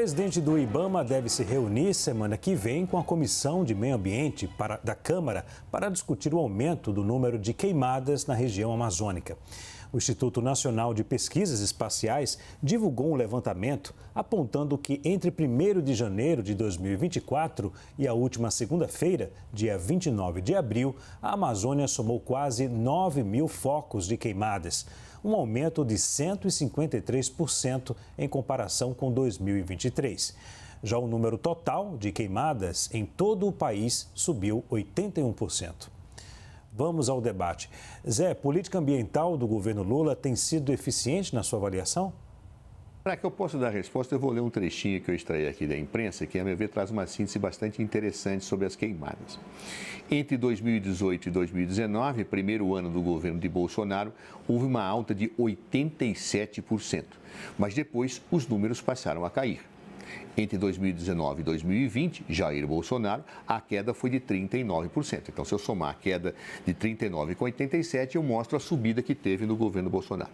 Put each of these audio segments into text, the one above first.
presidente do IBAMA deve se reunir semana que vem com a Comissão de Meio Ambiente da Câmara para discutir o aumento do número de queimadas na região amazônica. O Instituto Nacional de Pesquisas Espaciais divulgou um levantamento apontando que entre 1º de janeiro de 2024 e a última segunda-feira, dia 29 de abril, a Amazônia somou quase 9.000 focos de queimadas, um aumento de 153% em comparação com 2023. Já o número total de queimadas em todo o país subiu 81%. Vamos ao debate. Zé, política ambiental do governo Lula tem sido eficiente na sua avaliação? Para que eu possa dar resposta, eu vou ler um trechinho que eu extraí aqui da imprensa, que, a meu ver, traz uma síntese bastante interessante sobre as queimadas. Entre 2018 e 2019, primeiro ano do governo de Bolsonaro, houve uma alta de 87%, mas depois os números passaram a cair. Entre 2019 e 2020, Jair Bolsonaro, a queda foi de 39%. Então, se eu somar a queda de 39 com 87, eu mostro a subida que teve no governo Bolsonaro.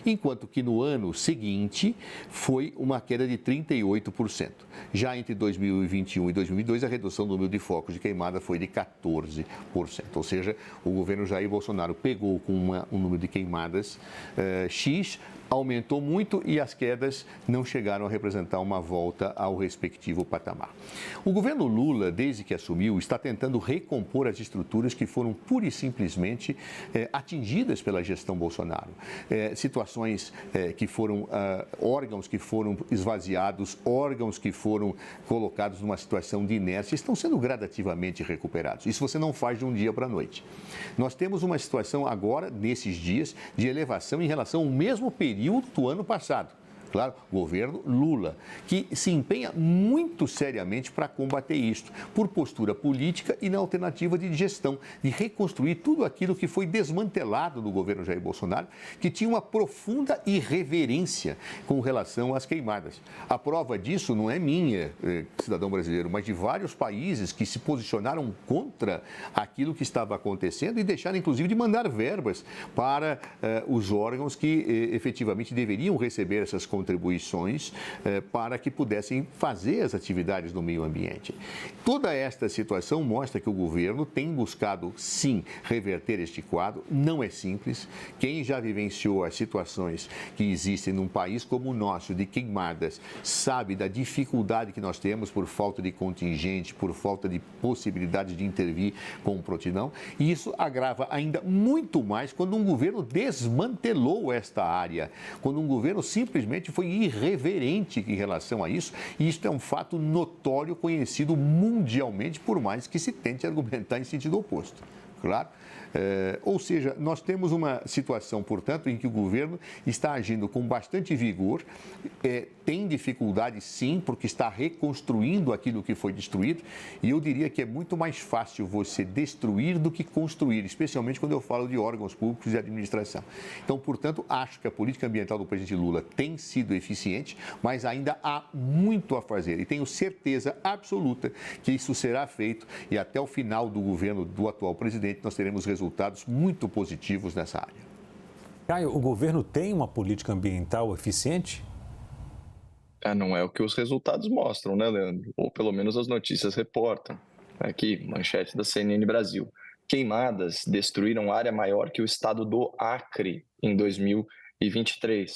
Enquanto que no ano seguinte, foi uma queda de 38%. Já entre 2021 e 2022, a redução do número de focos de queimada foi de 14%. Ou seja, o governo Jair Bolsonaro pegou com um número de queimadas X, aumentou muito e as quedas não chegaram a representar uma volta ao respectivo patamar. O governo Lula, desde que assumiu, está tentando recompor as estruturas que foram pura e simplesmente atingidas pela gestão Bolsonaro. Situações que foram, órgãos que foram esvaziados, órgãos que foram colocados numa situação de inércia, estão sendo gradativamente recuperados. Isso você não faz de um dia para a noite. Nós temos uma situação agora, nesses dias, de elevação em relação ao mesmo período do ano passado. Claro, governo Lula, que se empenha muito seriamente para combater isto, por postura política e na alternativa de gestão, de reconstruir tudo aquilo que foi desmantelado no governo Jair Bolsonaro, que tinha uma profunda irreverência com relação às queimadas. A prova disso não é minha, cidadão brasileiro, mas de vários países que se posicionaram contra aquilo que estava acontecendo e deixaram, inclusive, de mandar verbas para os órgãos que efetivamente deveriam receber essas contribuições para que pudessem fazer as atividades no meio ambiente. Toda esta situação mostra que o governo tem buscado, sim, reverter este quadro. Não é simples. Quem já vivenciou as situações que existem num país como o nosso, de queimadas, sabe da dificuldade que nós temos por falta de contingente, por falta de possibilidade de intervir com prontidão. E isso agrava ainda muito mais quando um governo desmantelou esta área, quando um governo simplesmente foi irreverente em relação a isso, e isso é um fato notório, conhecido mundialmente, por mais que se tente argumentar em sentido oposto. Claro? Ou seja, nós temos uma situação, portanto, em que o governo está agindo com bastante vigor, tem dificuldade sim, porque está reconstruindo aquilo que foi destruído, e eu diria que é muito mais fácil você destruir do que construir, especialmente quando eu falo de órgãos públicos e administração. Então, portanto, acho que a política ambiental do presidente Lula tem sido eficiente, mas ainda há muito a fazer, e tenho certeza absoluta que isso será feito, e até o final do governo do atual presidente nós teremos resultados muito positivos nessa área. Caio, o governo tem uma política ambiental eficiente? Não é o que os resultados mostram, né, Leandro? Ou pelo menos as notícias reportam. Aqui, manchete da CNN Brasil. Queimadas destruíram área maior que o estado do Acre em 2023.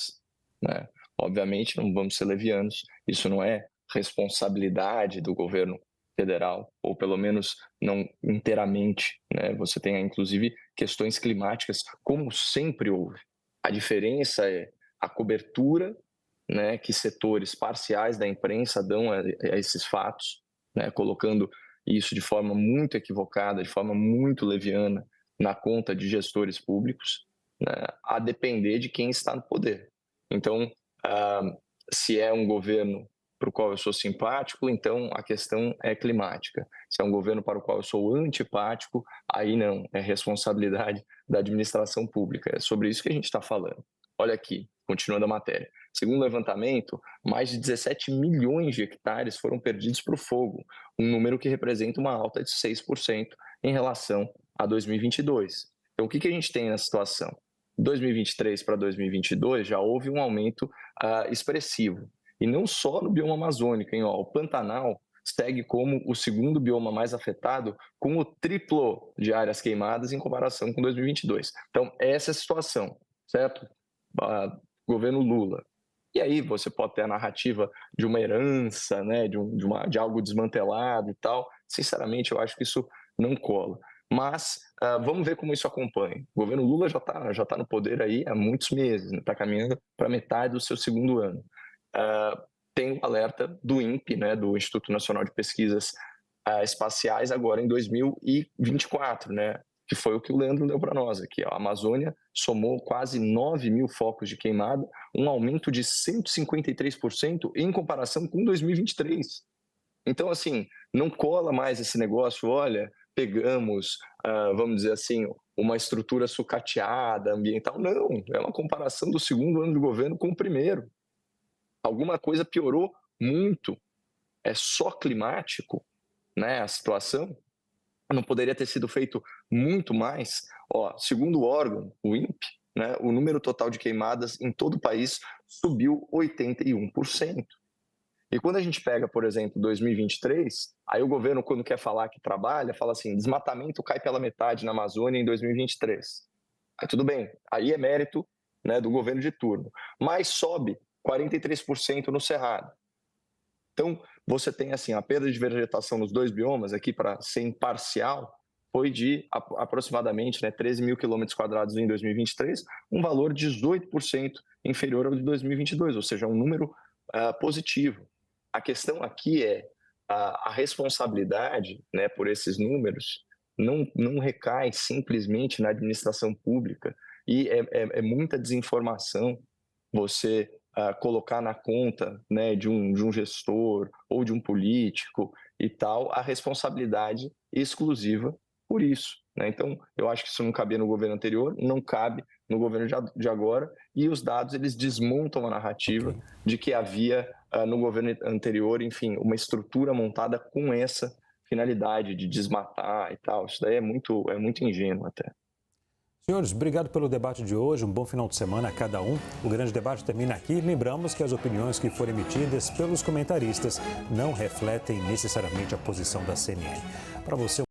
Né? Obviamente, não vamos ser levianos, isso não é responsabilidade do governo federal, ou pelo menos não inteiramente. Né? Você tem, inclusive, questões climáticas, como sempre houve. A diferença é a cobertura, né, que setores parciais da imprensa dão a esses fatos, né, colocando isso de forma muito equivocada, de forma muito leviana, na conta de gestores públicos, né, a depender de quem está no poder. Então, se é um governo para o qual eu sou simpático, então a questão é climática. Se é um governo para o qual eu sou antipático, aí não, é responsabilidade da administração pública. É sobre isso que a gente está falando. Olha aqui, continuando a matéria. Segundo o levantamento, mais de 17 milhões de hectares foram perdidos para o fogo, um número que representa uma alta de 6% em relação a 2022. Então, o que a gente tem nessa situação? De 2023 para 2022 já houve um aumento expressivo. E não só no bioma amazônico, hein? Ó, o Pantanal segue como o segundo bioma mais afetado, com o triplo de áreas queimadas em comparação com 2022. Então, essa é a situação, certo? Governo Lula. E aí você pode ter a narrativa de uma herança, né, de algo desmantelado e tal. Sinceramente, eu acho que isso não cola. Mas vamos ver como isso acompanha. O governo Lula já tá no poder aí há muitos meses, está caminhando para metade do seu segundo ano. Tem o alerta do INPE, né, do Instituto Nacional de Pesquisas Espaciais, agora em 2024, né, que foi o que o Leandro deu para nós aqui. Ó. A Amazônia somou quase 9 mil focos de queimada, um aumento de 153% em comparação com 2023. Então, assim, não cola mais esse negócio, olha, pegamos, vamos dizer assim, uma estrutura sucateada, ambiental. Não, é uma comparação do segundo ano de governo com o primeiro. Alguma coisa piorou muito. É só climático, né, a situação? Não poderia ter sido feito muito mais? Ó, segundo o órgão, o INPE, né, o número total de queimadas em todo o país subiu 81%. E quando a gente pega, por exemplo, 2023, aí o governo, quando quer falar que trabalha, fala assim, desmatamento cai pela metade na Amazônia em 2023. Aí tudo bem, aí é mérito, né, do governo de turno. Mas sobe 43% no Cerrado. Então, você tem assim, a perda de vegetação nos dois biomas, aqui para ser imparcial, foi de aproximadamente 13 mil quilômetros quadrados em 2023, um valor 18% inferior ao de 2022, ou seja, um número positivo. A questão aqui é a responsabilidade, né, por esses números não recai simplesmente na administração pública, e é muita desinformação você colocar na conta, né, de um gestor ou de um político e tal, a responsabilidade exclusiva por isso. Né? Então, eu acho que isso não cabia no governo anterior, não cabe no governo de agora, e os dados eles desmontam a narrativa de que havia no governo anterior, enfim, uma estrutura montada com essa finalidade de desmatar e tal. Isso daí é muito ingênuo até. Senhores, obrigado pelo debate de hoje. Um bom final de semana a cada um. O grande debate termina aqui. Lembramos que as opiniões que forem emitidas pelos comentaristas não refletem necessariamente a posição da CNN. Para você,